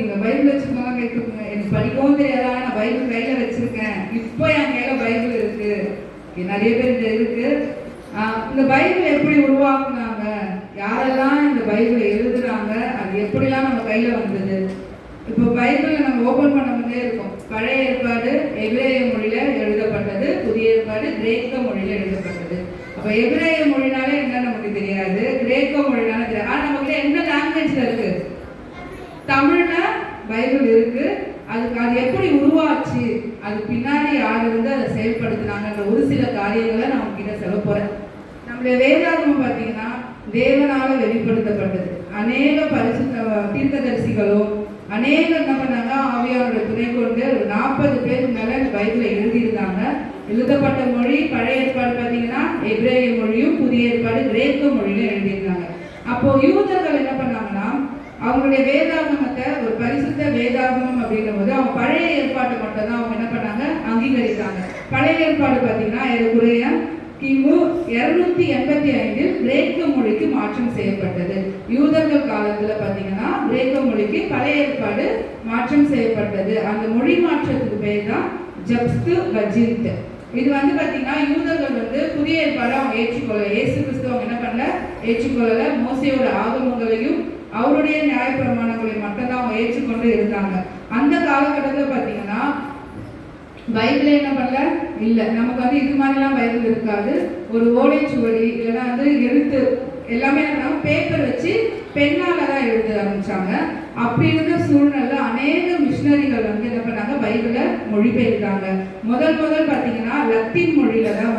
கேட்குங்க, Bible வச்சுக்கோங்க கேட்குங்க. எனக்கு படிக்கவும் தெரியாதா, நான் பைபிள் கையில் வச்சிருக்கேன், இப்போ என் கையில் பைபிள் இருக்கு. நிறைய பேர் இந்த இருக்கு. இந்த பைபிள் எப்படி உருவாக்குனாங்க, யாரெல்லாம் இந்த பைபிளை எழுதுறாங்க, அது எப்படிலாம் நம்ம கையில் வந்தது. இப்போ பைபிளை நம்ம ஓப்பன் பண்ணவே இருக்கோம். பழைய ஏற்பாடு எபிரேய மொழியில எழுதப்பட்டது, புதிய ஏற்பாடு கிரேக்க மொழியில எழுதப்பட்டது. அப்போ எபிரேய மொழினாலே என்ன நமக்கு தெரியாது, கிரேக்க மொழினால தெரியாது. ஆனால் நமக்கு என்ன லாங்குவேஜ்ல இருக்கு? தமிழ்ல பைபிள் இருக்கு. அது எப்படி உருவாச்சு, அது பின்னாடி யார் இருந்து அதை செயல்படுத்தினாங்கன்ற ஒரு சில காரியங்களை நான் உங்ககிட்ட சொல்ல போறேன். நம்முடைய வேதாகமம் பார்த்தீங்கன்னா தேவனால வெளிப்படுத்தப்பட்டது. அநேக பரிசுத்த தீர்க்கதரிசிகளும் அநேக என்ன பண்ணாங்க, ஆவியானோட துணை கொண்டு 40 பேருக்கு மேல பைபிளை எழுதியிருந்தாங்க. எழுதப்பட்ட மொழி பழைய ஏற்பாடு பார்த்தீங்கன்னா எபிரேய மொழியும், புதிய ஏற்பாடு கிரேக்க மொழியில எழுதியிருந்தாங்க. அப்போ யூதர்கள் என்ன பண்ணாங்கன்னா, அவங்களுடைய வேதாகமத்தை ஒரு பரிசுத்த வேதாகமம் அப்படின்னும் போது அவங்க பழைய ஏற்பாட்டை மட்டும் தான் அவங்க என்ன பண்ணாங்க, அங்கீகரித்தாங்க. பழைய ஏற்பாடு பார்த்தீங்கன்னா ஏறக்குறைய கிமு 285 கிரேக்க மொழிக்கு மாற்றம் செய்யப்பட்டது. யூதர்கள் காலத்துல பாத்தீங்கன்னா கிரேக்க மொழிக்கு பழைய ஏற்பாடு மாற்றம் செய்யப்பட்டது. அந்த மொழி மாற்றத்துக்கு பேர் தான் ஜப்ஸ்து வஜிந்த். இது பாத்தீங்கன்னா யூதர்கள் புதிய ஏற்பாடு அவங்க ஏற்றுக்கொள்ள, இயேசு கிறிஸ்து அவங்க என்ன பண்ணல, ஏற்றுக்கொள்ளல. மோசையோட ஆகமங்களையும் அவருடைய நியாய பிரமாணங்களையும் மட்டும்தான் அவங்க ஏற்றுக்கொண்டு இருந்தாங்க. அந்த காலகட்டத்தில் பாத்தீங்கன்னா பைபிள் என்ன பண்ணல இல்லை. நமக்கு இது மாதிரிலாம் பைபிள் இருக்காது. ஒரு ஓலைச்சுவடி இல்லைன்னா எழுத்து எல்லாமே என்ன பேப்பர் வச்சு பெண்ணால தான் எழுத ஆரம்பிச்சாங்க. அப்படி இருந்த சூழ்நிலை அநேக மிஷினரிகள் என்ன பண்ணாங்க, பைபிளை மொழிபெயர்த்தாங்க. முதல் பார்த்தீங்கன்னா லத்தீன் மொழியில தான்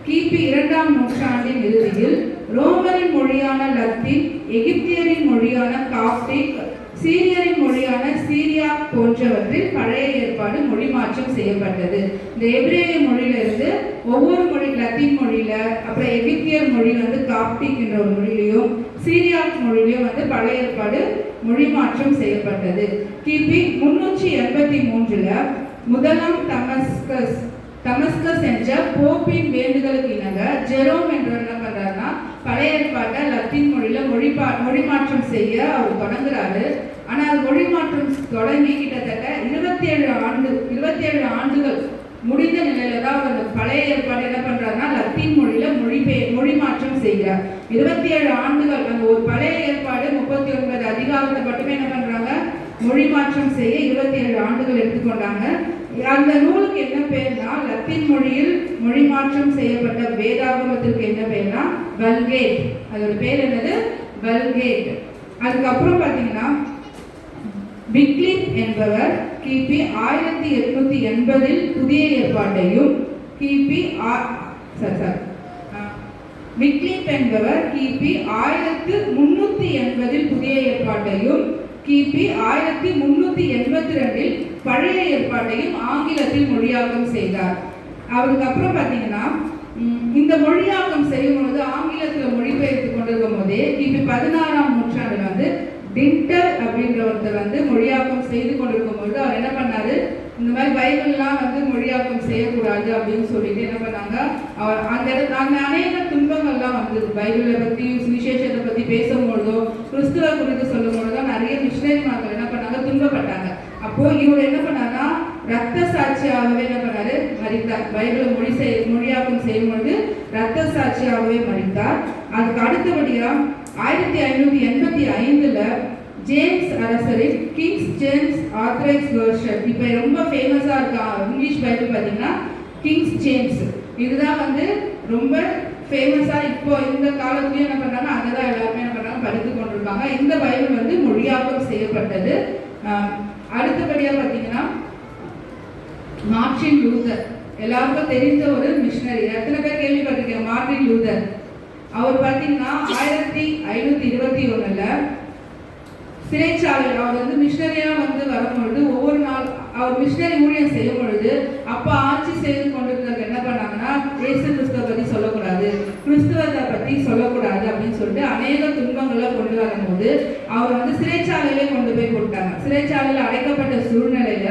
கிபி 2ஆம் நூற்றாண்டின் இறுதியில் ரோமரின் மொழியான லத்தீன், எகிப்தியரின் மொழியான காப்டிக், சீரியரின் மொழியான சீரியா போன்றவற்றில் பழைய ஏற்பாடு மொழி மாற்றம் செய்யப்பட்டது. இந்த எபிரேய மொழியிலிருந்து ஒவ்வொரு மொழி, லத்தீன் மொழியில, அப்புறம் எகிப்தியர் மொழி காப்டிக் என்ற ஒரு மொழியிலையும், சீரியா மொழியிலையும் பழைய ஏற்பாடு மொழி மாற்றம் செய்யப்பட்டது. கிபி 383 முதலாம் தமஸ்கஸ் என்ற போப்பின் வேண்டுதலுக்கு இணங்க ஜெரோம் என்றவர் என்ன பண்றாருன்னா, பழைய ஏற்பாட்டை லத்தீன் மொழியில மொழி மாற்றம் செய்ய அவர் தொடங்குறாரு. ஆனா அது மொழி மாற்றம் தொடங்கி கிட்டத்தட்ட 27 ஆண்டுகள் முடிந்த நிலையில தான் அவர் பழைய ஏற்பாடு என்ன பண்றாருன்னா லத்தீன் மொழியில மொழி மாற்றம் செய்கிறார். 27 ஆண்டுகள். அந்த ஒரு பழைய ஏற்பாடு 39 அதிகாரத்தை மட்டுமே என்ன பண்றாங்க, மொழி மாற்றம் செய்ய 27 ஆண்டுகள் எடுத்துக்கொண்டாங்க. அந்த நூலுக்கு என்ன பேர்னா, லத்தீன் மொழியில் மொழி மாற்றம் செய்யப்பட்ட வேதாகமத்திற்கு என்ன பேர்னா வல்கேட். அதோட பேர் என்னது, வல்கேட். அதுக்கப்புறம் பாத்தீங்கன்னா விக்லிப் என்பவர் கிபி 1880 புதிய ஏற்பாட்டையும், விக்லிப் என்பவர் கிபி 1380 புதிய ஏற்பாட்டையும், கிபி 1382 பழைய ஏற்பாட்டையும் ஆங்கிலத்தில் மொழியாக்கம் செய்தார். அவருக்கு அப்புறம் பார்த்தீங்கன்னா இந்த மொழியாக்கம் செய்யும் பொழுது ஆங்கிலத்தில் மொழிபெயர்த்து கொண்டிருக்கும் போதே கிபி 16ஆம் நூற்றாண்டுல டிண்டர் அப்படின்ற ஒருத்தர் மொழியாக்கம் செய்து கொண்டிருக்கும் பொழுது அவர் என்ன பண்ணாரு, இந்த மாதிரி பைபிள்லாம் மொழியாக்கம் செய்யக்கூடாது அப்படின்னு சொல்லிட்டு என்ன பண்ணாங்க, அவர் அந்த அநேக துன்பங்கள்லாம் பைபிளை பற்றி சுவிசேஷத்தை பற்றி பேசும்பொழுதோ கிறிஸ்துவ குறித்து சொல்லும் பொழுதோ நிறைய மிஷினரிமார்கள் என்ன பண்ணாங்க, துன்பப்பட்டாங்க. அப்போ இவர் என்ன பண்ணாருன்னா ரத்த சாட்சியாகவே என்ன பண்ணாரு, மரித்தார். பைபிளை மொழியாக்கம் செய்யும் பொழுது ரத்த சாட்சியாகவே மரித்தார். அதுக்கு அடுத்தபடியா 1585 ஜேம்ஸ் அரசரின் கிங்ஸ் ஜேம்ஸ் ஆத்தரைஸ் வெர்ஷன், இப்போ ரொம்ப ஃபேமஸா இருக்கா இங்கிலீஷ் பைபிள் பார்த்தீங்கன்னா கிங்ஸ் ஜேம்ஸ். இதுதான் ரொம்ப ஃபேமஸா இப்போ இந்த காலத்துலயும் என்ன பண்றாங்க, அங்கதான் எல்லாருமே என்ன பண்றாங்க, படித்து கொண்டிருக்காங்க. இந்த பைபிள் மொழியாக்கம் செய்யப்பட்டது. அடுத்தபடியா பார்த்தீங்கன்னா மார்ட்டின் லூதர், எல்லாருக்கும் தெரிந்த ஒரு மிஷினரி. எத்தனை பேர் கேள்விப்பட்டிருக்கீங்க மார்ட்டின் லூதர்? அவர் பார்த்தீங்கன்னா 1521 சிறைச்சாலையில் அவர் மிஷினரியா வரும்பொழுது ஒவ்வொரு நாள் அவர் மிஷினரி ஊழியம் செய்யும் பொழுது அப்ப ஆட்சி செய்து கொண்டிருந்தவங்க என்ன பண்ணாங்கன்னா, இயேசு கிறிஸ்துவ பத்தி சொல்லக்கூடாது, கிறிஸ்துவத்தை பத்தி சொல்லக்கூடாது அப்படின்னு சொல்லிட்டு அநேக துன்பங்களை கொண்டு வரும்போது அவர் சிறைச்சாலையிலே கொண்டு போய் போட்டாங்க. சிறைச்சாலையில் அடைக்கப்பட்ட சூழ்நிலையில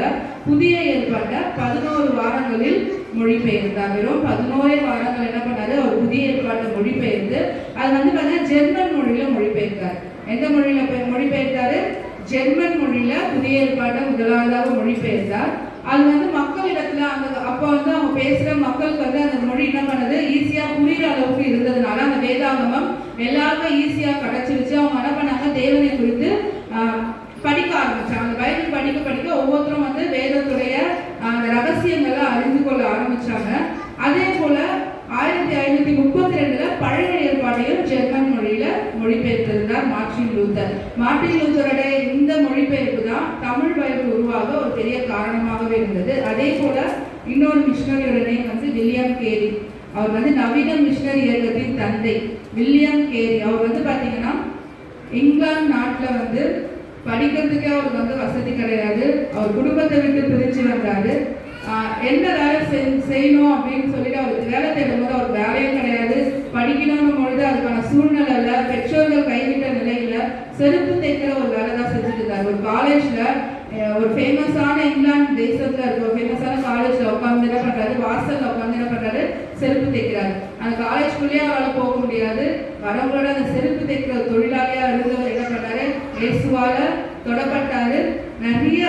புதிய ஏற்பாட்ட 11 வாரங்களில் மொழிபெயர்த்தார். வெறும் 11 வாரங்கள் என்ன பண்ணாரு, அவர் புதிய ஏற்பாட்டை மொழிபெயர்த்து அது பார்த்தீங்கன்னா ஜெர்மன் மொழியில மொழிபெயர்த்தார். எந்த மொழியில மொழிபெயர்த்தாரு? ஜெர்மன் மொழியில புதிய புதிய ஏற்பாட்டை முதலாவதாக மொழிபெயர்த்தார். அது வந்து மக்களிடத்துல அந்த அப்போ வந்து அவங்க பேசுகிற மக்களுக்கு வந்து அந்த மொழி என்ன பண்ணுது, ஈஸியாக புரிகிற அளவுக்கு இருந்ததுனால அந்த வேதாகமம் எல்லாருக்கும் ஈஸியாக கிடச்சிருச்சு. அவங்க என்ன பண்ணாங்க, தேவனை குறித்து படிக்க ஆரம்பிச்சாங்க. அந்த பைபிள் படிக்க படிக்க ஒவ்வொருத்தரும் வந்து வேதத்துடைய அந்த ரகசியங்களை அறிந்து கொள்ள ஆரம்பிச்சாங்க. அதே போல 1532 பழைய ஏற்பாட்டையும் ஜெர்மன் மொழியில மொழிபெயர்த்திருந்தார் மார்ட்டின் லூத்தர். மார்ட்டின் லூத்தருடைய இந்த மொழிபெயர்ப்பு தான் தமிழ் பைபிள் உருவாக ஒரு பெரிய காரணமாகவே இருந்தது. அதே போல இன்னொரு மிஷனரியோட நேம் வந்து வில்லியம் கேரி. அவர் வந்து நவீன மிஷனரி இயக்கத்தின் தந்தை. வில்லியம் கேரி அவர் வந்து பார்த்தீங்கன்னா இங்கிலாந்து நாட்டில் வந்து படிக்கிறதுக்கே அவருக்கு வந்து வசதி கிடையாது. அவர் குடும்பத்தை விட்டு பிரிஞ்சு வந்தாரு. என்ன வேலை செய்யணும் அப்படின்னு சொல்லிட்டு அவருக்கு வேலை தேடும் போது அவருக்கு வேலையும் கிடையாது. படிக்கணும்னு பொழுது அதுக்கான சூழ்நிலை இல்லை. பெற்றோர்கள் கைவிட்ட நிலையில செருப்பு தைக்கிற ஒரு வேலை தான் செஞ்சுட்டு இருந்தார். ஒரு காலேஜ்ல, ஒரு ஃபேமஸான இங்கிலாந்து தேசத்துல இருக்க ஒரு ஃபேமஸான காலேஜ்ல உட்காந்து என்ன பண்றாரு, வாசல்ல உட்காந்து என்ன பண்றாரு, செருப்பு தைக்கிறாரு. அந்த காலேஜ்குள்ளேயே அவரால் போக முடியாது. வரவங்களோட அந்த செருப்பு தைக்கிற தொழிலாளியா இருந்தவர் என்ன பண்ணாரு, இயேசுவால தொடப்பட்டாரு. நிறைய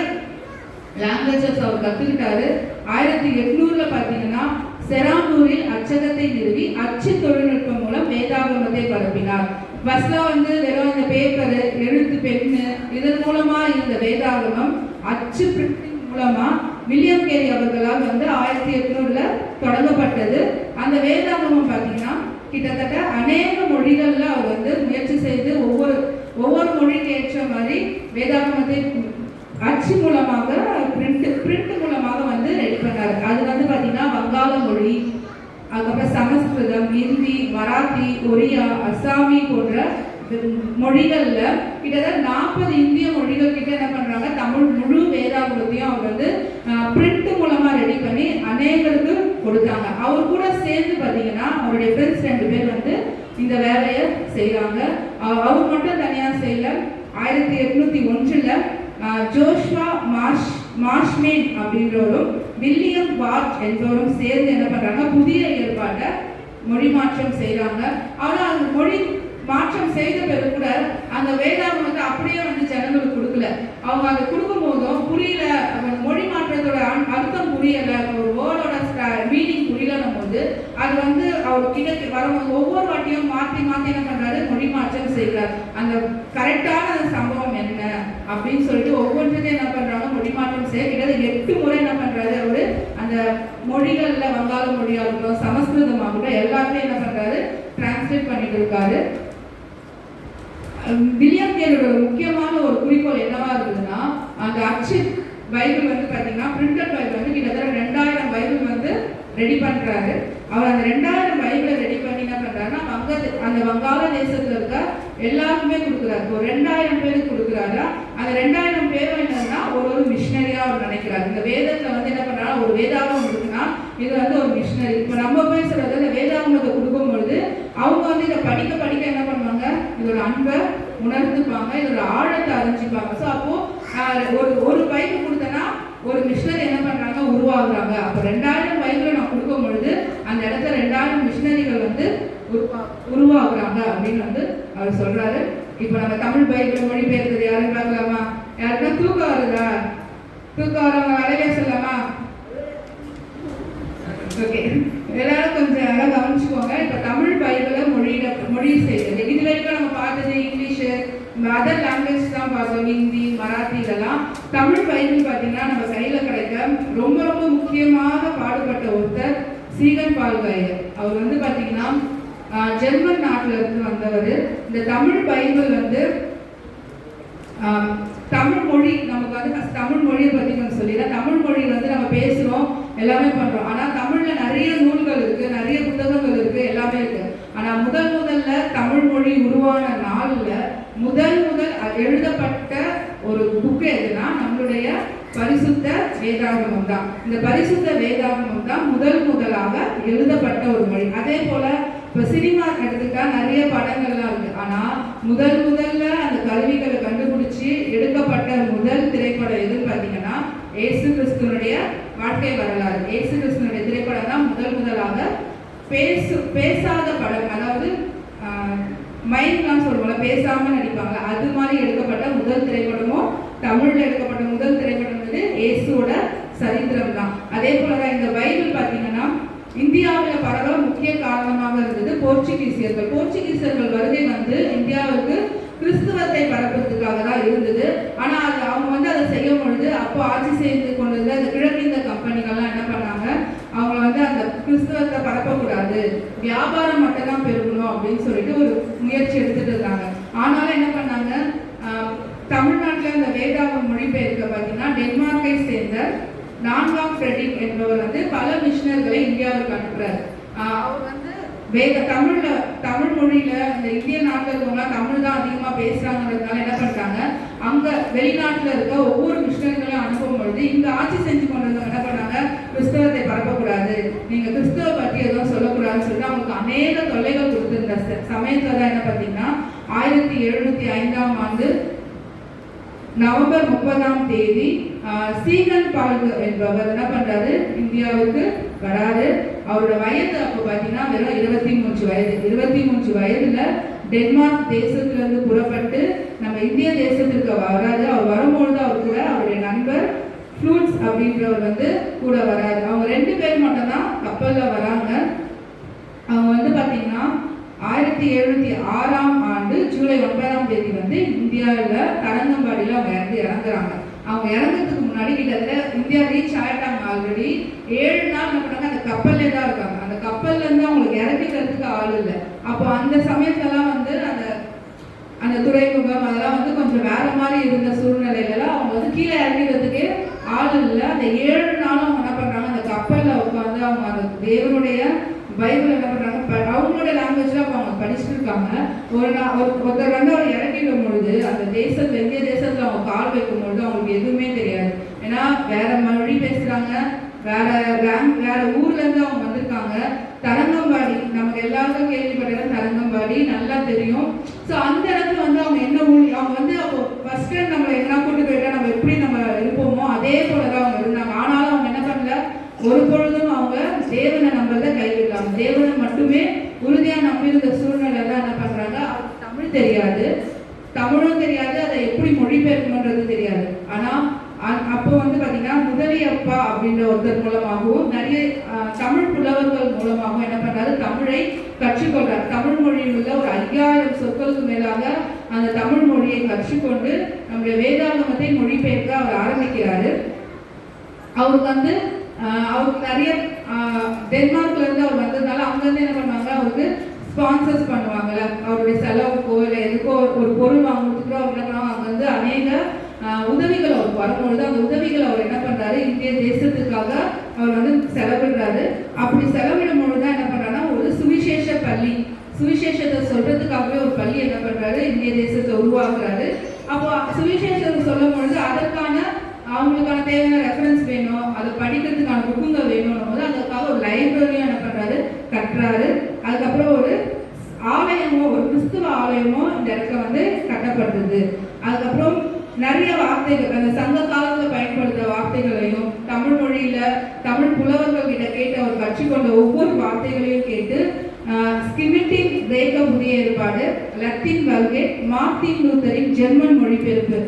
லாங்குவேஜஸ் அவர் கற்றுக்கிட்டாரு. 1800 பார்த்தீங்கன்னா செராம்பூரில் அச்சகத்தை நிறுவி அச்சு தொழில்நுட்பம் மூலம் வேதாகமத்தை பரப்பினார். ஃபர்ஸ்ட்ல வந்து வெறும் இந்த பேப்பரு, எழுத்து, பெண்ணு இதன் மூலமா இருந்த வேதாகமம் அச்சு பிரிண்டிங் மூலமா வில்லியம் கேரி அவர்களால் வந்து 1800 தொடங்கப்பட்டது. அந்த வேதாகமம் பார்த்தீங்கன்னா கிட்டத்தட்ட அநேக மொழிகள்ல அவர் வந்து முயற்சி செய்து ஒவ்வொரு மொழிக்கு ஏற்ற மாதிரி வேதாகமத்தை அச்சு மூலமாக பிரிண்ட் மூலமாக வந்து ரெடி பண்ணாரு. அது வந்து பார்த்தீங்கன்னா வங்காள மொழி, அதுக்கப்புறம் சமஸ்கிருதம், ஹிந்தி, மராத்தி, ஒரியா, அசாமி போன்ற மொழிகள்ல கிட்டத்தட்ட 40 இந்திய மொழிகள் கிட்ட என்ன பண்றாங்க, தமிழ் முழு வேதாகமத்தையும் அவர் வந்து பிரிண்ட் மூலமா ரெடி பண்ணி அநேகருக்கு கொடுத்தாங்க. அவர் கூட சேர்ந்து பார்த்தீங்கன்னா அவருடைய ஃப்ரெண்ட்ஸ் 2 பேர் வந்து இந்த வேலையை செய்யறாங்க. அவர் மட்டும் தனியாக செய்யல. 1801 ஜோஷ்வா மார்ஷ்மேன் அப்படின்றவரும் வில்லியம் வார்ட் என்பவரும் சேர்ந்து என்ன பண்றாங்க, புதிய ஏற்பாட்டை மொழி மாற்றம் செய்யறாங்க. ஆனா அந்த மொழி மாற்றம் செய்த பிறகு கூட அந்த வேதாகமத்தை அப்படியே வந்து ஜனங்களுக்கு கொடுக்கல. அவங்க அதை கொடுக்கும் போதும் புரியல, மொழி மாற்றத்தோட அர்த்தம் புரியல, ஒரு வேர்டோட மீனிங் புரியலன்னும் போது அது வந்து அவர் கிட்ட வரும்போது ஒவ்வொரு வாட்டியும் மாற்றி மாற்றி என்ன பண்றாரு, மொழி மாற்றம் செய்கிறார். அந்த கரெக்டான சம்பவம் என்ன அப்படின்னு சொல்லிட்டு ஒவ்வொன்றையும் என்ன பண்றாங்க, மொழி மாற்றம் செய்ய கிட்டத்தட்ட 8 முறை என்ன பண்றாரு அவரு அந்த மொழிகள்ல வங்காள மொழியாகட்டும் சமஸ்கிருதமாகட்டும் எல்லாத்தையும் என்ன பண்றாரு, டிரான்ஸ்லேட் பண்ணிட்டு இருக்காரு. வில்லியம் கேரியோட முக்கியமான ஒரு குறிக்கோள் என்னவா இருந்ததுன்னா, அந்த அச்சு பைபிள் வந்து பார்த்தீங்கன்னா பிரிண்டட் பைபிள் வந்து கிட்டத்தட்ட 2000 பைபிள் வந்து ரெடி பண்றாரு. அவர் அந்த 2000 பைபிளை ரெடி பண்ணி என்ன பண்றாருன்னா அந்த வங்காள தேசத்துல இருக்க எல்லாருக்குமே கொடுக்குறாரு. ஒரு 2000 பேருக்கு கொடுக்குறாரு. அந்த 2000 பேரும் என்னன்னா ஒரு மிஷினரியா அவர் நினைக்கிறாரு. இந்த வேதத்துல வந்து என்ன பண்றாரு, ஒரு வேதாகமம் இருக்குன்னா இது வந்து ஒரு மிஷினரி. இப்போ நம்ம போய் சொல்றது இந்த வேதாகமத்தை கொடுக்கும் பொழுது அவங்க வந்து இதை படிக்க படிக்க என்ன பண்ணுவாங்க, இதோட அன்பை உணர்ந்துப்பாங்க, இதோட ஆழத்தை அறிஞ்சிப்பாங்க. ஸோ அப்போ ஒரு பைபிள் கொடுத்தனா ஒரு மிஷினரி என்ன பண்றாங்க, உருவாகுறாங்க. அப்போ 2000 பைபிளை நான் கொடுக்கும் பொழுது அந்த இடத்துல 2000 மிஷினரிகள் வந்து உருவாகுறாங்க அப்படின்னு வந்து அவர் சொல்றாரு. இப்போ நம்ம தமிழ் பைபிளை மொழிபெயர்த்தது யாரும் பார்க்கலாமா? யாருன்னா தூக்கம் வருதா? தூக்கம் வரவங்க அழகே சொல்லலாமா? ஓகே, எல்லாரும் கொஞ்சம் நல்லா கவனிச்சுக்கோங்க. இப்போ தமிழ் பைபிளை மொழி செய்யுது. இது வரைக்கும் நம்ம பார்த்தது இங்கிலீஷு, அதர் லாங்குவேஜ் தான் பார்த்தோம், ஹிந்தி, மராத்தி இதெல்லாம். தமிழ் பைபிள் பார்த்தீங்கன்னா நம்ம கையில் கிடைக்க ரொம்ப ரொம்ப முக்கியமாக பாடுபட்ட ஒருத்தர் சீகன் பால்காயர். அவர் வந்து பார்த்தீங்கன்னா ஜெர்மன் நாட்டில் இருந்து வந்தவர். இந்த தமிழ் பைபிள் வந்து தமிழ் மொழி நமக்கு வந்து தமிழ் மொழியை பற்றி நம்ம சொல்லிடலாம். தமிழ் மொழி வந்து நம்ம பேசுகிறோம், எல்லாமே பண்ணுறோம். ஆனால் தமிழில் நிறைய நூல்கள் இருக்குது, நிறைய புத்தகங்கள் இருக்குது, எல்லாமே இருக்குது. ஆனால் முதல்ல தமிழ் மொழி உருவான நாளில் முதல் எழுதப்பட்ட ஒரு புக்கு எதுனா நம்மளுடைய பரிசுத்த வேதாகமம் தான். இந்த பரிசுத்த வேதாகமம் தான் முதலாக எழுதப்பட்ட ஒரு மொழி. அதே போல இப்போ சினிமா எடுத்துக்கிட்டா நிறைய படங்கள்லாம் இருக்கு. ஆனால் முதல்ல அந்த கருவிகளை கண்டுபிடிச்சி எடுக்கப்பட்ட முதல் திரைப்படம் எதுன்னு பார்த்தீங்கன்னா இயேசு கிறிஸ்துவனுடைய வாழ்க்கை வரலாறு. இயேசு கிறிஸ்துவனுடைய திரைப்படம் தான் முதலாக பேசாத படம். அதாவது மைண்ட்லாம் சொல்லுவாங்க, பேசாம நடிப்பாங்க, அது மாதிரி எடுக்கப்பட்ட முதல் திரைப்படமும் தமிழ்ல எடுக்கப்பட்ட முதல் திரைப்படம் வந்து இயேசுவோட சரித்திரம் தான். அதே போலதான் இந்த பைபிள் பார்த்தீங்கன்னா இந்தியாவில் பரவ முக்கிய காரணமாக இருந்தது போர்ச்சுகீசியர்கள். போர்ச்சுகீசியர்கள் வருகை வந்து இந்தியாவுக்கு கிறிஸ்துவத்தை பரப்புறதுக்காக தான் இருந்தது. ஆனா அது அவங்க வந்து அதை செய்யும் பொழுது அப்போ ஆட்சி செய்து கொண்டிருந்த அந்த கிழக்கிந்த கம்பெனிகள்லாம் என்ன பண்ணாங்க, அவங்க வந்து அந்த கிறிஸ்துவத்தை பரப்பக்கூடாது, வியாபாரம் மட்டும் தான் பெருகணும் அப்படின்னு சொல்லிட்டு ஒரு முயற்சி எடுத்துட்டு இருந்தாங்க. ஆனாலும் என்ன பண்ணாங்க, தமிழ்நாட்டில் இந்த வேதாகம் மொழிபெயர்க்க பார்த்தீங்கன்னா டென்மார்க்கை சேர்ந்த 4ஆம் ஃப்ரெட்ரிக் என்பவர் வந்து பல மிஷினர்களை இந்தியாவுக்கு அனுப்புறாரு. அவர் வந்து தமிழ் மொழியில இந்த இந்திய நாட்டில் இருக்கவங்க தமிழ் தான் அதிகமாக பேசுறாங்கிறதுனால என்ன பண்ணிட்டாங்க, அங்க வெளிநாட்டில் இருக்க ஒவ்வொரு மிஷினர்களையும் அனுப்பும் பொழுது இங்க ஆட்சி செஞ்சு கொண்டிருந்தவங்க என்ன பண்ணாங்க, கிறிஸ்தவத்தை பரப்பக்கூடாது, நீங்க கிறிஸ்தவ பற்றி எதுவும் சொல்லக்கூடாதுன்னு சொல்லிட்டு அவங்களுக்கு அநேக தொல்லைகள் கொடுத்திருந்த சமயத்துல தான் என்ன பார்த்தீங்கன்னா 1705ஆம் ஆண்டு நவம்பர் 30ஆம் தேதி சீகன் பால்க் என்பவர் என்ன பண்றாரு, இந்தியாவுக்கு வராரு. அவரோட வயது அப்போ பார்த்தீங்கன்னா வெறும் 23 வயது. 23 வயதுல டென்மார்க் தேசத்திலிருந்து புறப்பட்டு நம்ம இந்திய தேசத்திற்கு வராது. அவர் வரும்பொழுது அவர் கூட அவருடைய நண்பர் ஃப்ளூட்ஸ் அப்படின்றவர் வந்து கூட வராது. அவங்க 2 பேர் மட்டும் தான் கப்பல்ல வராங்க. அவங்க வந்து பார்த்தீங்கன்னா 1706ஆம் ஆண்டு ஜூலை 9ஆம் தேதி வந்து இந்தியாவில் தரங்கம்பாடியில் அவங்க இறங்குறாங்க. அவங்க இறங்குறதுக்கு முன்னாடி கிட்டத்தட்ட இந்தியா ரீச் ஆயிட்டாங்க. ஆல்ரெடி 7 நாள் என்ன பண்ணாங்க, அந்த கப்பல்லே தான் இருக்காங்க. அந்த கப்பல்ல இருந்து அவங்களுக்கு இறக்கிக்கிறதுக்கு ஆள் இல்லை. அப்போ அந்த சமயத்துலலாம் வந்து அந்த துறைமுகம் அதெல்லாம் வந்து கொஞ்சம் வேற மாதிரி இருந்த சூழ்நிலையில அவங்க வந்து கீழே இறங்கிறதுக்கே ஆள் இல்லை. அந்த 7 நாளும் அவங்க என்ன பண்றாங்க, அந்த கப்பல்ல உட்காந்து அவங்க அந்த தேவனுடைய பைபிள் என்ன பண்றாங்க, அவங்களோட லாங்குவேஜ்ல அவங்க படிச்சுட்டு இருக்காங்க. ஒருத்தர் வந்து அவர் இறக்கிடும் பொழுது அந்த தேசத்துல இந்திய தேசத்துல அவங்க கால் வைக்கும் பொழுது அவங்களுக்கு எதுவுமே தெரியாது. ஏன்னா வேற மொழி பேசுறாங்க, வேற ஊர்ல இருந்து அவங்க வந்திருக்காங்க. தரங்கம்பாடி நமக்கு எல்லாருக்கும் கேள்விப்பட்ட தரங்கம்பாடி நல்லா தெரியும். ஸோ அந்த இடத்துல வந்து அவங்க என்ன அவங்க வந்து அப்போ ஃபர்ஸ்ட் டைம் நம்மளை எங்கன்னா கூட்டு போயிட்டா நம்ம எப்படி நம்ம இருப்போமோ அதே போலதான் அவங்க இருந்தாங்க. ஆனாலும் அவங்க என்ன பண்ணல, ஒரு பொழுதும் அவங்க தேவனை நம்பறத கைவிடலாம். தேவனை மட்டுமே உறுதியா நம்பியிருந்த சூழ்நிலை தான் என்ன பண்றாங்க, தமிழ் தெரியாது, தமிழும் தெரியாது, அதை எப்படி மொழிபெயர்க்கணுன்றது தெரியாது. ஆனா அப்போ வந்து பாத்தீங்கன்னா முதலியப்பா அப்படின்ற ஒருத்தர் மூலமாகவும் நிறைய தமிழ் புலவர்கள் மூலமாகவும் என்ன பண்றாரு, தமிழை கற்றுக்கொள்றார். தமிழ் மொழியில் உள்ள ஒரு 5000 சொற்களுக்கு மேலாக அந்த தமிழ் மொழியை கற்றுக்கொண்டு நம்முடைய வேதாகமத்தை மொழிபெயர்க்க அவர் ஆரம்பிக்கிறாரு. அவருக்கு வந்து அவருக்கு நிறைய டென்மார்க்ல இருந்து அவர் வந்ததுனால அங்க இருந்து என்ன பண்ணுவாங்க, அவருக்கு ஸ்பான்சர்ஸ் பண்ணுவாங்கல்ல, அவருடைய செலவுக்கோ இல்லை எதுக்கோ ஒரு பொருள் வாங்குறதுக்கோ அவர் என்ன பண்ணுவாங்க, அங்க வந்து அநேக உதவிகள் அவருக்கு வரும்பொழுது அந்த உதவிகள் அவர் என்ன பண்றாரு, இந்திய தேசத்துக்காக அவர் வந்து செலவிடுறாரு. அப்படி செலவிடும் பொழுதுதான் என்ன பண்றாருன்னா ஒரு சுவிசேஷ பள்ளி, சுவிசேஷத்தை சொல்றதுக்காகவே ஒரு பள்ளி என்ன பண்றாரு, இந்திய தேசத்தை உருவாக்குறாரு. அப்போ சுவிசேஷத்தை சொல்லும் பொழுது அதற்கான அவங்களுக்கான தேவையான ரெஃபரன்ஸ் வேணும், அதை படிக்கிறதுக்கான புக்குங்க வேணும் போது அதுக்காக ஒரு லைப்ரரியும் என்ன பண்றாரு, கட்டுறாரு. அதுக்கப்புறம் ஒரு ஆலயமோ ஒரு கிறிஸ்துவ ஆலயமோ இந்த இடத்துல வந்து கட்டப்படுறது. அதுக்கப்புறம் நிறைய வார்த்தைகள் அந்த சங்க காலத்தில் பயன்படுத்த வார்த்தைகளையும் தமிழ் மொழியில தமிழ் புலவர்கள் கிட்ட கேட்டு அவர் கற்றுக்கொண்ட ஒவ்வொரு வார்த்தைகளையும் கேட்டு ஸ்கிமிட்டிங் பிரேக்க புதிய ஏற்பாடு, லத்தீன் வல்கேட், மார்ட்டின் லூத்தரின் ஜெர்மன் மொழிபெயர்ப்பு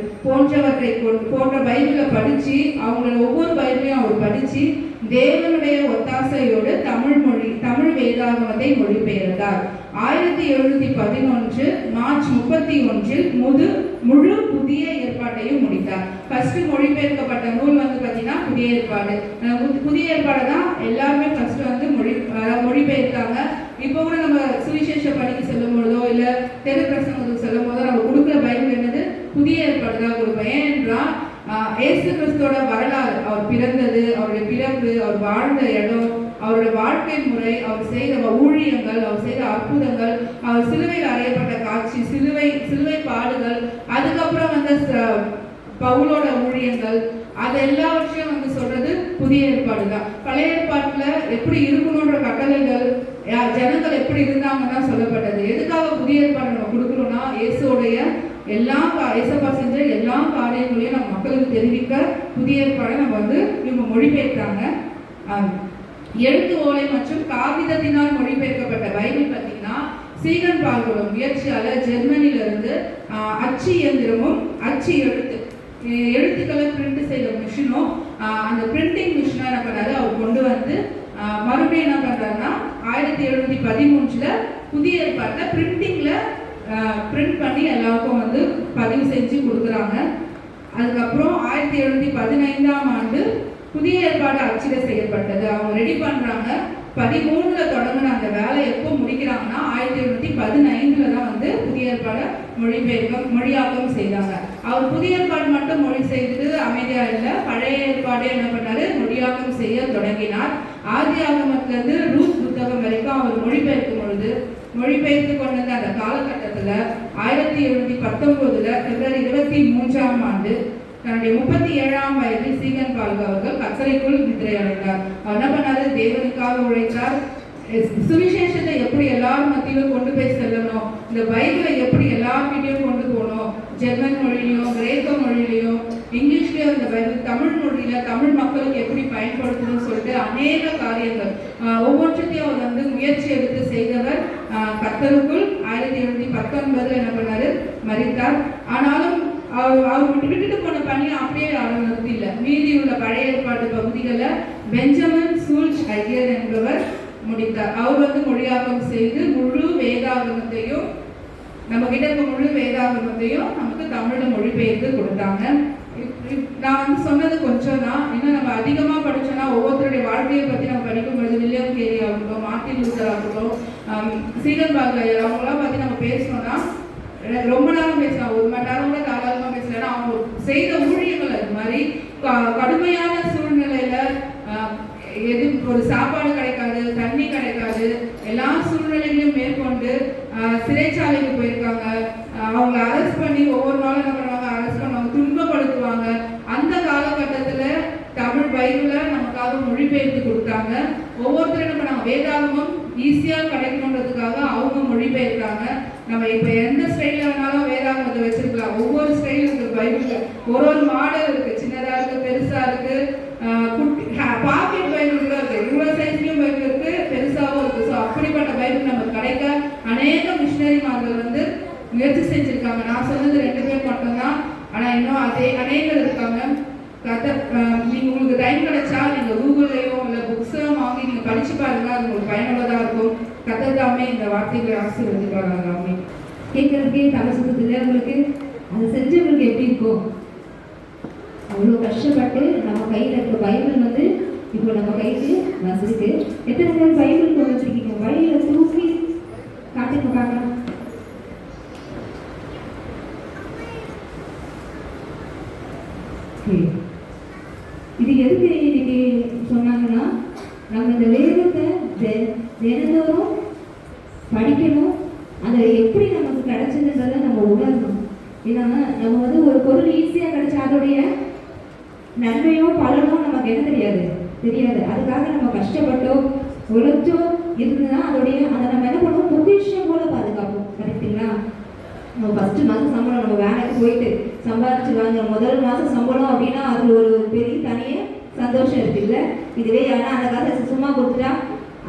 போன்ற பைபிளை படிச்சு அவங்களோட ஒவ்வொரு பைபிளையும் அவர் படிச்சு தேவனுடைய ஒத்தாசையோடு தமிழ் வேதாகமத்தை மொழிபெயர்த்தார். 1711 மார்ச் 31 முழு புதிய ஏற்பாட்டையும் முடித்தார். ஃபர்ஸ்ட் மொழிபெயர்க்கப்பட்ட நூல் வந்து பார்த்தீங்கன்னா புதிய ஏற்பாடு. புதிய ஏற்பாடு தான் எல்லாருமே ஃபர்ஸ்ட் வந்து மொழிபெயர்த்தாங்க. இப்போ கூட நம்ம சுவிசேஷ படிக்க செல்லும் பொழுதோ இல்லை தெரு பிரசங்கத்துக்கு செல்லும் போதோ நம்ம கொடுக்குற பைபிள் என்னது, புதிய ஏற்பாடு தான் கொடுப்போம். ஏனென்றால் இயேசு கிறிஸ்துவோட வரலாறு, அவர் பிறந்தது, அவருடைய பிறப்பு, அவர் வாழ்ந்த இடம், அவருடைய வாழ்க்கை முறை, அவர் செய்த ஊழியங்கள், அவர் செய்த அற்புதங்கள், அவர் சிலுவையில் அறையப்பட்ட காட்சி, சிலுவை பாடுகள், அதுக்கப்புறம் வந்து பவுலோட ஊழியங்கள், அது எல்லாவற்றையும் வந்து சொல்றது புதிய ஏற்பாடு தான். பழைய ஏற்பாட்டுல எப்படி இருக்கணும்ன்ற கட்டளைகள், ஜனங்கள் எப்படி இருந்தாங்கன்னா சொல்லப்பட்டது. எதுக்காக புதிய ஏற்பாடு நம்ம கொடுக்கணும்னா இயேசுடைய இயேசப்பா செஞ்ச எல்லா காரியங்களையும் நம்ம மக்களுக்கு தெரிவிக்க புதிய ஏற்பாடை நம்ம வந்து இவங்க மொழிபெயர்த்தாங்க. எழுத்து ஓலை மற்றும் காகிதத்தினால் மொழிபெயர்க்கப்பட்ட பைபிள் பார்த்தீங்கன்னா சீகன் பால்கோட முயற்சியால ஜெர்மனியிலிருந்து அச்சு இயந்திரமும் அச்சு எழுத்து எழுத்துக்களை பிரிண்ட் செய்கிற மிஷினும் அந்த பிரிண்டிங் மிஷினாக என்ன பண்ணாரு அவர் கொண்டு வந்து மறுபடியும் என்ன பண்ணுறாருன்னா 1713 புதிய ஏற்பாட்டில் பிரிண்டிங்கில் பிரிண்ட் பண்ணி எல்லாருக்கும் வந்து பதிவு செஞ்சு கொடுக்குறாங்க. அதுக்கப்புறம் 1715ஆம் ஆண்டு புதிய ஏற்பாடு அச்சிட செய்யப்பட்டது. அவங்க ரெடி பண்ணுறாங்க. 13 தொடங்கின அந்த வேலை எப்போ முடிக்கிறாங்கன்னா 1715 தான் வந்து புதிய ஏற்பாடை மொழியாக்கம் செய்தாங்க. அவர் புதிய ஏற்பாடு மட்டும் மொழி செய்து அமைதியா இல்லை, பழைய ஏற்பாடு என்ன பண்ணாரு, மொழியாக்கம் செய்ய தொடங்கினார். ஆதி ஆகமத்திலிருந்து ரூத் புத்தகம் வரைக்கும் அவர் மொழிபெயர்த்து கொண்டு வந்த அந்த காலகட்டத்தில் 1719 பிப்ரவரி 23ஆம் ஆண்டு தன்னுடைய 37ஆம் வயதில் சீகன் பால்க் அவர்கள் கத்தரைக்குள் நித்திரை அடைந்தார். அவர் என்ன பண்ணாரு, தேவனுக்காக உழைத்தார். சுவிசேஷத்தை எப்படி எல்லாரும் மத்தியிலும் கொண்டு போய் செல்லணும், இந்த பைபிளை எப்படி எல்லார்கிட்டையும் கொண்டு போகணும், ஜெர்மன் மொழியிலையும் கிரேக்க மொழியிலையும் இங்கிலீஷ்லயும் இந்த பைபிள் தமிழ் மொழியில தமிழ் மக்களுக்கு எப்படி பயன்படுத்தணும்னு சொல்லிட்டு அநேக காரியங்கள் ஒவ்வொன்றத்தையும் அவர் வந்து முயற்சி எடுத்து செய்தவர். கர்த்தருக்குள் 1719 என்ன பண்ணாரு, மரித்தார். ஆனாலும் அவர் விட்டுட்டு போன பணியை அப்படியே அவர் நிறுத்தி இல்லை. மீதி உள்ள பழைய ஏற்பாடு பகுதிகளை பெஞ்சமின் சூல்ச் ஐயர் என்பவர் முடித்தார். அவர் வந்து மொழியாக்கம் செய்து முழு வேதாகமத்தையும் நம்ம கிட்ட இருக்க முழு வேதாகமத்தையும் நமக்கு தமிழ்ல மொழிபெயர்த்து கொடுத்தாங்க. நான் வந்து சொன்னது கொஞ்சம் தான். இன்னும் நம்ம அதிகமா படிச்சோம்னா ஒவ்வொருத்தருடைய வாழ்க்கையை பத்தி நம்ம படிக்கும்பொழுது வில்லியம் கேரி ஆகட்டும், மார்ட்டின் லூத்தர் ஆகட்டும், சீகன் பால்க் ஐயர் அவங்களாம் பத்தி நம்ம பேசணும்னா ரொம்ப நேரம் பேசலாம், 1 மணி நேரம் கூட தாராளமா பேசலாம். அவங்க செய்த ஊழியர்கள் அது மாதிரி கடுமையான சூழ்நிலையில எது ஒரு சாப்பாடு கிடைக்காது, தண்ணி கிடைக்காது, எல்லா சூழ்நிலைகளையும் மேற்கொண்டு சிறைச்சாலைக்கு போயிருக்காங்க. அவங்க அரெஸ்ட் பண்ணி ஒவ்வொரு நாளும் என்ன பண்ணுவாங்க, அரெஸ்ட் பண்ணுவாங்க, துன்பப்படுத்துவாங்க. அந்த காலகட்டத்துல தமிழ் பைபிளை நமக்காக மொழிபெயர்த்து கொடுத்தாங்க. ஒவ்வொருத்தரும் என்ன பண்ணாங்க, வேதாகமம் ஈஸியா கிடைக்கணுன்றதுக்காக அவங்க மொழிபெயர்த்தாங்க. நம்ம இப்ப எந்த ஸ்டைல வேணாலும் வேதாகமத்தை வச்சிருக்கலாம். ஒவ்வொரு ஸ்டைல் இருக்கு பைபிள்ல, ஒரு மாடல் இருக்கு, சின்னதா இருக்கு, பெருசா இருக்கு, பாக்கெட் பைபிள் கூட இருக்கு, இவ்வளவு சைஸ்லயும் பைபிள் இருக்கு, பெருசாவும் இருக்கு. ஸோ அப்படிப்பட்ட பைபிள் நமக்கு கிடைக்க அநேக மிஷினரிமார்கள் வந்து முயற்சி செஞ்சிருக்காங்க. நான் சொன்னது 2 பேர் மட்டும்தான், ஆனா இன்னும் அதே அநேகர் இருக்காங்க. நீங்க உங்களுக்கு டைம் கிடைச்சா நீங்க கூகுள்லயோ இல்ல புக்ஸோ வாங்கி நீங்க படிச்சு பாருங்க, அது உங்களுக்கு பயனுள்ளதா இருக்கும். கத்ததாமே இந்த வார்த்தைகளை ஆசீர்வதிப்பாங்க. கேட்கறதுக்கே தலை சுத்தத்துல உங்களுக்கு அதை செஞ்சவங்களுக்கு எப்படி இருக்கும்? அவ்வளோ கஷ்டப்பட்டு நம்ம கையில் இருக்க பைபிள் வந்து இப்போ நம்ம கைக்கு வந்திருக்கு. எத்தனை பேர் பைபிள் கொண்டு வச்சிருக்கீங்க? வழியில் தூக்கி காட்டுங்க பார்க்கலாம். இது எதுக்கு இன்னைக்கு சொன்னாங்கன்னா, நம்ம இந்த வேதத்தை தினந்தோறும் படிக்கணும். அதை எப்படி நமக்கு கிடைச்சதுன்றதை நம்ம உணரணும். ஏன்னா நம்ம வந்து ஒரு பொருள் ஈஸியாக கிடைச்சா அதோடைய நன்மையோ பலனோ நமக்கு என்ன தெரியாது. அதுக்காக நம்ம கஷ்டப்பட்டோ உழைச்சோ இருந்ததுன்னா அதை நம்ம என்ன பண்ணுவோம், பொக்கிஷம் போல பாதுகாப்போம். கரெக்டுங்களா? நம்ம ஃபஸ்ட்டு மாதம் சம்பளம் நம்ம வேலைக்கு போயிட்டு சம்பாதிச்சு வாங்க, முதல் மாதம் சம்பளம் அப்படின்னா அதில் ஒரு பெரிய தனியே சந்தோஷம் இருக்குல்ல. இதுவே ஆனால் அந்த காசை சும்மா கொடுத்துட்டா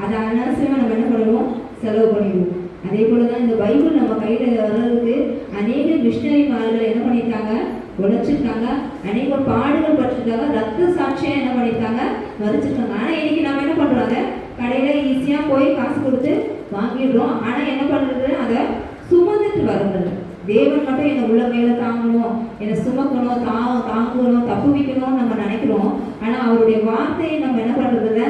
அதை அனாவசியமாக நம்ம என்ன பண்ணுவோம், செலவு பண்ணிடுவோம். அதே போல தான் இந்த பைபிள் நம்ம கையில் வர்றதுக்கு அநேக மிஷினரிமார்கள் என்ன பண்ணியிருக்காங்க, உழைச்சிருக்காங்க. அநேக பாடுகள் பட்டிருக்காங்க, ரத்த சாட்சியாக என்ன பண்ணியிருக்காங்க, மதிச்சிருக்காங்க. ஆனால் இன்னைக்கு நம்ம என்ன பண்ணுறாங்க, கடையில் ஈஸியாக போய் காசு கொடுத்து வாங்கிடுறோம். ஆனால் என்ன பண்ணுறது, அதை சுமந்துட்டு வர்றது. தேவன் மட்டும் என்னை உள்ள மேலே தாங்கணும், என்னை சுமக்கணும், தாங்கணும், தப்பு வைக்கணும்னு நம்ம நினைக்கிறோம். ஆனால் அவருடைய வார்த்தையை நம்ம என்ன பண்ணுறதில்ல,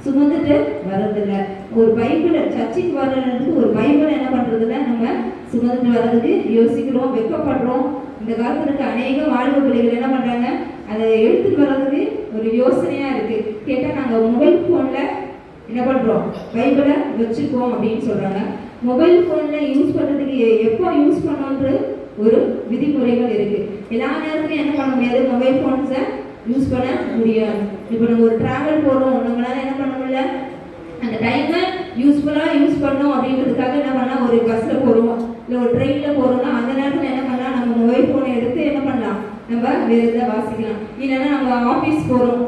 சுமந்துட்டு வர்றதில்லை. ஒரு பைபிளை சர்ச்சுக்கு வர்றதுக்கு ஒரு பைபிளை என்ன பண்ணுறதில்ல, நம்ம சுமந்துட்டு வர்றதுக்கு யோசிக்கிறோம், வெக்கப்படுறோம். இந்த காலத்தில் இருக்க அநேக வாழ்வு பிள்ளைகள் என்ன பண்ணுறாங்க, அதை எடுத்துட்டு வர்றதுக்கு ஒரு யோசனையாக இருக்குது. கேட்டால் நாங்கள் மொபைல் ஃபோனில் என்ன பண்ணுறோம், பைபிளை வச்சுக்குவோம் அப்படின்னு சொல்கிறாங்க. மொபைல் ஃபோனில் யூஸ் பண்ணுறதுக்கு எப்போ யூஸ் பண்ணணுன்ற ஒரு விதிமுறைகள் இருக்குது. எல்லா நேரத்துலையும் என்ன பண்ண முடியாது, மொபைல் ஃபோன்ஸை யூஸ் பண்ண முடியாது. இப்போ நம்ம ஒரு ட்ராவல் போகிறோம், நம்மளால என்ன பண்ண முடியல, அந்த டைமை யூஸ்ஃபுல்லாக யூஸ் பண்ணோம் அப்படின்றதுக்காக என்ன பண்ணலாம், ஒரு பஸ்ஸில் போகிறோம் இல்லை ஒரு ட்ரெயினில் போகிறோம்னா அந்த நேரத்தில் என்ன பண்ணலாம், நம்ம மொபைல் ஃபோனை எடுத்து என்ன பண்ணலாம், நம்ம வேறு எதாவது வாசிக்கலாம். இல்லைன்னா நம்ம ஆஃபீஸ் போகிறோம்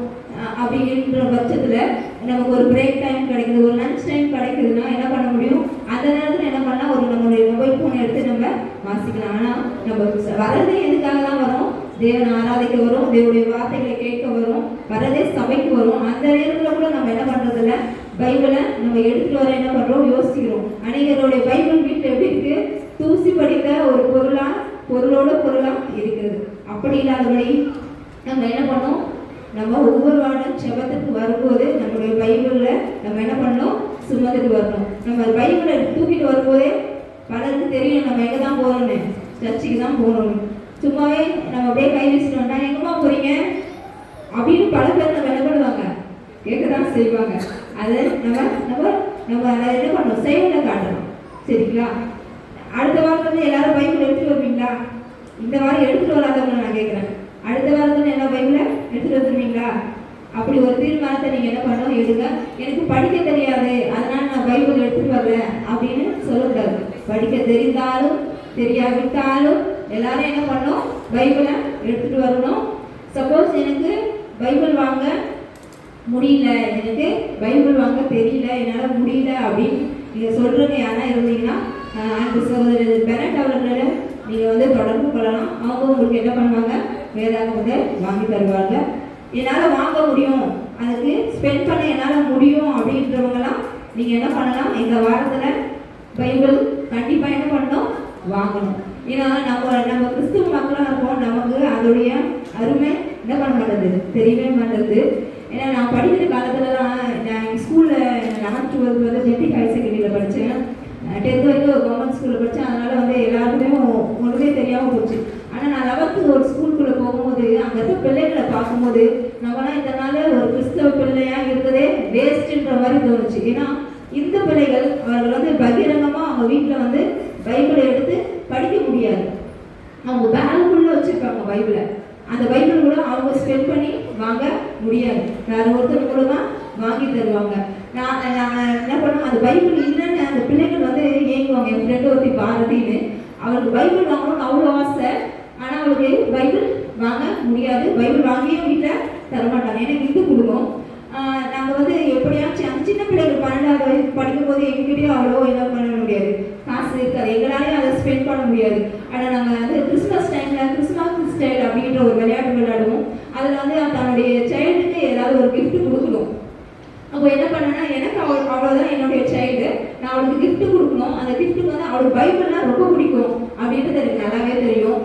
அப்படின்ற பட்சத்தில் நமக்கு ஒரு பிரேக் டைம் கிடைக்குது, ஒரு லன்ச் டைம் கிடைக்குதுன்னா என்ன பண்ண முடியும், அந்த நேரத்தில் என்ன பண்ணலாம், ஒரு நம்மளுடைய மொபைல் ஃபோனை எடுத்து நம்ம வாசிக்கலாம். ஆனால் நம்ம வரது எதுக்காக தான் வரோம், தேவனை ஆராதிக்க வரும், தேவனுடைய வார்த்தைகளை கேட்க வரும், வரதே சபைக்கு வரும். அந்த நேரத்தில் கூட நம்ம என்ன பண்ணுறதில்ல, பைபிளை நம்ம எடுத்துகிட்டு வர என்ன பண்ணுறோம், யோசிக்கிறோம். அநேகருடைய பைபிள் வீட்டில் எப்படி இருக்குது, தூசி படித்த ஒரு பொருளோட பொருளாக இருக்கிறது. அப்படி இல்லாதபடி நம்ம என்ன பண்ணோம், நம்ம ஒவ்வொரு வாரம் செபத்துக்கு வரும்போது நம்மளுடைய பைபிளில் நம்ம என்ன பண்ணணும், சுமந்துட்டு வரணும். நம்ம பைபிளை தூக்கிட்டு வரும்போதே பலருக்கு தெரியும் நம்ம எங்கே தான் போகிறோன்னு, சர்ச்சுக்கு தான் போகணும். சும்மாவே நம்ம அப்படியே கை வச்சுட்டு வந்தா எங்கம்மா போகிறீங்க அப்படின்னு பல பேர் நம்ம என்ன பண்ணுவாங்க, கேட்க தான் செய்வாங்க. அதை நம்ம நம்ம நம்ம அதை என்ன பண்ணணும், செயலில் காட்டணும். சரிங்களா? அடுத்த வாரத்துல எல்லாரும் பைபிள் எடுத்துகிட்டு வருவீங்களா? இந்த வாரம் எடுத்துகிட்டு வராதவங்க நான் கேட்குறேன். அடுத்த வாரத்துல எல்லா பைபிளை எடுத்துகிட்டு வந்துடுவீங்களா? அப்படி ஒரு தீர்மானத்தை நீங்கள் என்ன பண்ணணும், எடுங்க. எனக்கு படிக்க தெரியாது அதனால நான் பைபிள் எடுத்துகிட்டு வரேன் அப்படின்னு சொல்லக்கூடாது. படிக்க தெரிந்தாலும் தெரியாவிட்டாலும் எல்லாரும் என்ன பண்ணணும், பைபிளை எடுத்துகிட்டு வரணும். சப்போஸ் எனக்கு பைபிள் வாங்க முடியல, எனக்கு பைபிள் வாங்க தெரியல, என்னால் முடியல அப்படின்னு நீங்கள் சொல்கிறவங்க யாரா இருந்தீங்கன்னா அந்த சகோதரர் பெனட் அவர்களை நீங்கள் வந்து தொடர்பு கொள்ளலாம். அவங்க உங்களுக்கு என்ன பண்ணுவாங்க, வேதாகமத்தை வாங்கி தருவாங்க. என்னால் வாங்க முடியும், அதுக்கு ஸ்பெண்ட் பண்ண என்னால் முடியும் அப்படின்றவங்களாம் நீங்கள் என்ன பண்ணலாம், இந்த வாரத்தில் பைபிள் கண்டிப்பாக என்ன பண்ணணும், வாங்கணும். ஏன்னா நம்ம கிறிஸ்துவ மக்களாக இருக்கோம், நமக்கு அதோடைய அருமை என்ன பண்ண மாட்டேது, தெரியவே மாட்டேது. ஏன்னா நான் படிக்கிற காலத்தில் தான் நான் ஸ்கூலில் 11th 12th வந்து மெட்ரிக் ஹையர் செகண்டரியில் படித்தேன். 10th வரைக்கும் ஒரு கவர்மெண்ட் ஸ்கூலில் படித்தேன். அதனால் வந்து எல்லாருக்குமே ஒன்றுமே தெரியாமல் போச்சு. ஆனால் நான் 11th ஒரு ஸ்கூலுக்குள்ளே போகும்போது அங்கே இருக்க பிள்ளைகளை பார்க்கும்போது நம்மளாம் இதனால் ஒரு கிறிஸ்தவ பிள்ளையாக இருந்ததே வேஸ்ட்டுன்ற மாதிரி தோணுச்சு. ஏன்னா இந்த பிள்ளைகள் அவர்கள் வந்து பகிரங்கமாக அவங்க வீட்டில் வந்து பைபிளை எடுத்து படிக்க முடியாது. அவங்க பேங்குள்ளே வச்சுருப்பாங்க பைபிளை. அந்த பைபிள் கூட அவங்க ஸ்பெண்ட் பண்ணி வாங்க முடியாது, வேறு ஒருத்தர் மூலமாக வாங்கி தருவாங்க. நான் என்ன பண்ணுவேன், அந்த பைபிள் இல்லைன்னு அந்த பிள்ளைகள் வந்து ஏங்குவாங்க. என் ஃப்ரெண்டு ஒருத்தி பாரதின்னு, அவளுக்கு பைபிள் வாங்கணும்னு அவ்வளோ ஆசை. ஆனால் அவளுக்கு பைபிள் வாங்க முடியாது. பைபிள் வாங்கியும் வீட்டில் தரமாட்டாங்க. எனக்கு இந்து குடும்பம். நாங்கள் வந்து எப்படியாச்சும் அந்த சின்ன பிள்ளைகள் 12வது வயசு படிக்கும்போது எங்ககிட்டயும் அவ்வளோ என்ன பண்ண முடியாது, காசு இருக்காது, எங்களாலேயும் அதை ஸ்பெண்ட் பண்ண முடியாது. ஆனால் நாங்கள் வந்து கிறிஸ்மஸ் டைமில் கிறிஸ்மஸ் ஸ்டைல் அப்படின்ற ஒரு விளையாட்டு விளையாடுவோம். அதில் வந்து தன்னுடைய சைல்டுக்கு ஏதாவது ஒரு கிஃப்ட் கொடுக்கணும். அப்போ என்ன பண்ணேன்னா, எனக்கு அவ்வளோதான் என்னுடைய சைல்டு, நான் அவளுக்கு கிஃப்ட் கொடுக்கணும். அந்த கிஃப்ட்டுக்கு வந்து அவளுக்கு பைபிள்லாம் ரொம்ப பிடிக்கும் அப்படின்றது எனக்கு நல்லாவே தெரியும்.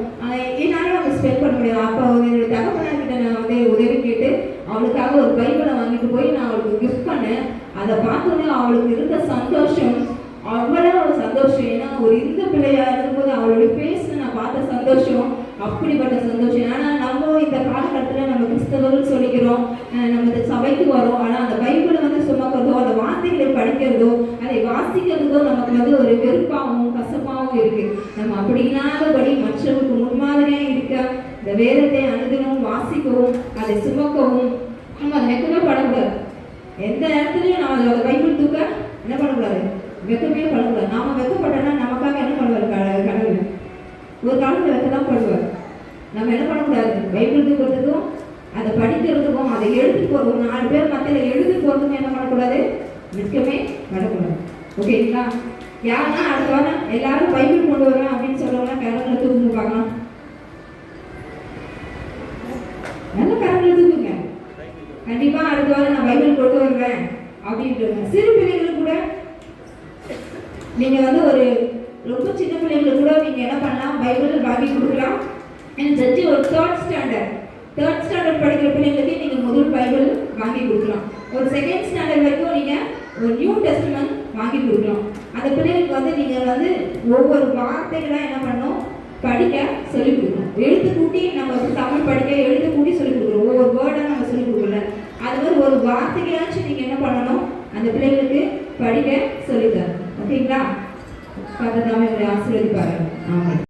என்னாலும் அவங்க ஸ்பெண்ட் பண்ண முடியாது. அப்போ என்னுடைய தகப்பனார்கிட்ட நான் வந்து உதவி கேட்டு அவளுக்காக ஒரு பைபிளை வாங்கிட்டு போய் நான் அவளுக்கு கிஃப்ட் பண்ணேன். அதை பார்த்தோன்னே அவளுக்கு இருந்த சந்தோஷம் அவ்வளோ சந்தோஷம். ஏன்னா ஒரு இந்த பிள்ளையாக இருக்கும்போது அவளுடைய ஃபேஸில் நான் பார்த்த சந்தோஷம் அப்படிப்பட்ட சந்தோஷம். ஆனால் நம்ம இந்த காலகட்டத்தில் நம்ம கிறிஸ்தவர்கள் சொல்லிக்கிறோம், நம்ம இந்த சபைக்கு வரோம். ஆனால் அந்த பைபிளை வந்து சுமக்கிறதோ, அந்த வார்த்தைகளை படிக்கிறதோ, அதை வாசிக்கிறதோ நமக்கு வந்து ஒரு வெறுப்பாகவும் கசப்பாகவும் இருக்குது. நம்ம அப்படி இல்லாதபடி மற்றவர்களுக்கு முன்மாதிரியாக இருக்க இந்த வேதத்தை அனுதினமும் வாசிக்கவும், அதை சுமக்கவும் நம்ம அதை வெக்கமே படக்கூடாது. எந்த இடத்துலையும் நம்ம அதை பைபிள் தூக்க என்ன பண்ணக்கூடாது, வெக்கமே படக்கூடாது. நாம வெக்கப்பட்டோன்னா நமக்காக என்ன பண்ணுவார் கடவுள், ஒரு காலத்தில் வெக்க தான் படுவார். நம்ம என்ன பண்ணக்கூடாது, பைபிள் தூக்கிறதுக்கும் அதை படிக்கிறதுக்கும் அதை எழுதி போகிறோம், 4 பேர் மத்தியில் எழுதி போகிறதுக்கும் என்ன பண்ணக்கூடாது, வெக்கமே படக்கூடாது. ஓகேங்களா? யாருன்னா அடுத்த வாரம் எல்லாரும் பைபிள் கொண்டு வருவேன் அப்படின்னு சொல்லுவாங்க. கரங்களை தூக்குங்க பார்க்கலாம். நல்ல கரங்களை தூக்குங்க. கண்டிப்பாக அடுத்த வாரம் நான் பைபிள் கொண்டு வருவேன் அப்படின்ட்டு. சிறு பிள்ளைகளுக்கு கூட நீங்கள் வந்து ஒரு ரொம்ப சின்ன பிள்ளைங்களுக்கு கூட நீங்கள் என்ன பண்ணலாம், பைபிள் வாங்கி கொடுக்கலாம். எனக்கு தெரிஞ்சு ஒரு தேர்ட் ஸ்டாண்டர்ட் படிக்கிற பிள்ளைங்களுக்கு நீங்கள் முதல் பைபிள் வாங்கி கொடுக்கலாம். ஒரு 2nd ஸ்டாண்டர்ட் வரைக்கும் நீங்கள் ஒரு நியூ டெஸ்டமென்ட் வாங்கி கொடுக்கலாம். அந்த பிள்ளைகளுக்கு வந்து நீங்கள் வந்து ஒவ்வொரு வார்த்தைகளாக என்ன பண்ணணும், படிக்க சொல்லிக் கொடுக்கணும். எழுத்து கூட்டி நம்ம தமிழ் படிக்க எழுத்து கூட்டி சொல்லிக் கொடுக்குறோம். ஒவ்வொரு வேர்டாக நம்ம சொல்லிக் கொடுக்கல. அது மாதிரி ஒரு வார்த்தையாச்சும் நீங்கள் என்ன பண்ணணும், அந்த பிள்ளைகளுக்கு படிக்க சொல்லித்தரணும். ஓகேங்களா? கர்த்தர் தாமே உங்களை ஆசீர்வதிப்பார். ஆமாம்.